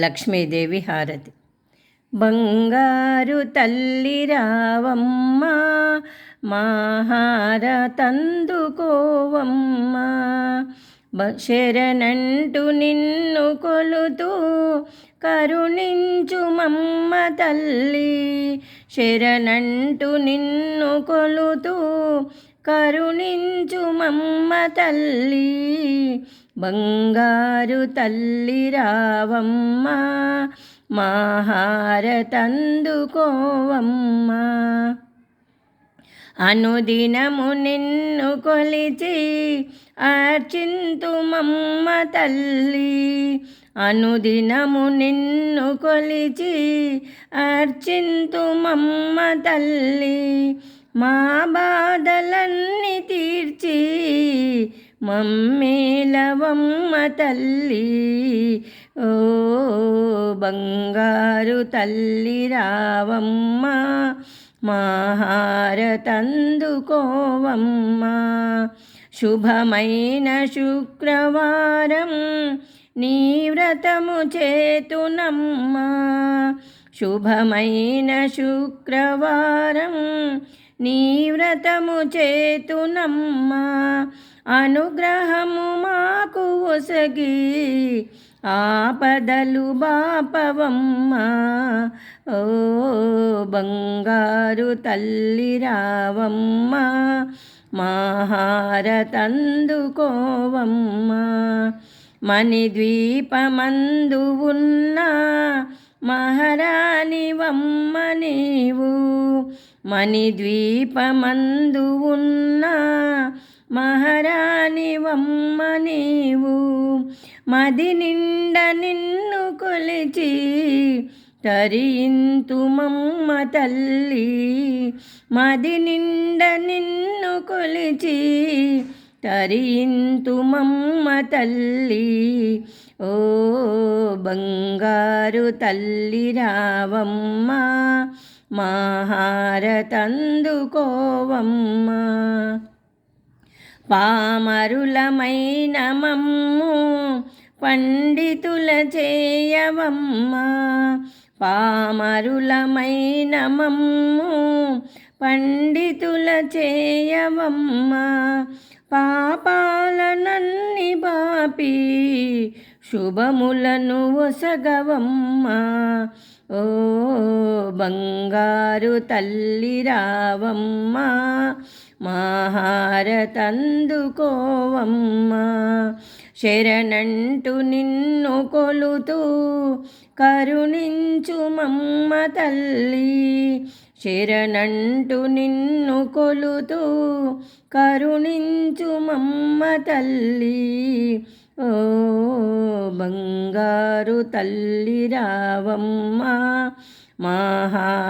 లక్ష్మీదేవి హారతి. బంగారు తల్లి రావమ్మ, మాహారతందుకోవమ్మ. శరణంటూ నిన్ను కొలుతూ కరుణించు మమ్మ తల్లి. శరణంటూ నిన్ను కొలుతూ కరుణించు మమ్మ తల్లి. బంగారు తల్లి రావమ్మ, మాహారతందుకోవమ్మ. అనుదినము నిన్ను కొలిచి అర్చింతు మమ్మ తల్లి. అనుదినము నిన్ను కొలిచి అర్చింతు మమ్మ తల్లి. మా బాధలన్నీ తీర్చి మమ్మేలవమ్మ తల్లి. ఓ బంగారు తల్లి రావమ్మ, మాహారతందుకోవమ్మ. శుభమైన శుక్రవారం నీ వ్రతము చేతునమ్మ. శుభమైన శుక్రవారం నీ వ్రతము చేతునమ్మ. అనుగ్రహము మాకు ఒసగి ఆపదలు బాపవమ్మ. ఓ బంగారు తల్లి రావమ్మ, మాహారతందుకోవమ్మ. మణిద్వీపమందు ఉన్న మహారాణివమ్మ నీవు. మణిద్వీపమందు ఉన్న మహారాణివమ్మ నీవు. మది నిండ నిన్ను కొలిచి తరింతు మమ్మ తల్లి. మది నిండ నిన్ను కొలిచి తరింతు మమ్మ తల్లి. ఓ బంగారు తల్లి రావమ్మ, మాహారతందుకోవమ్మ. పామరులమైన మమ్ము పండితుల చేయవమ్మ. పామరులమైన మమ్ము పండితుల చేయవమ్మ. పాపాలనన్ని బాపి శుభములను ఒసగవమ్మ. ఓ బంగారు తల్లి రావమ్మ, మాహారతందుకోవమ్మ. శరణంటూ నిన్ను కొలుతూ కరుణించు మమ్మ తల్లి. శరణంటూ నిన్ను కొలుతూ కరుణించు మమ్మ తల్లి. ఓ బంగారు తల్లి రావమ్మ, మాహారతందుకోవమ్మ.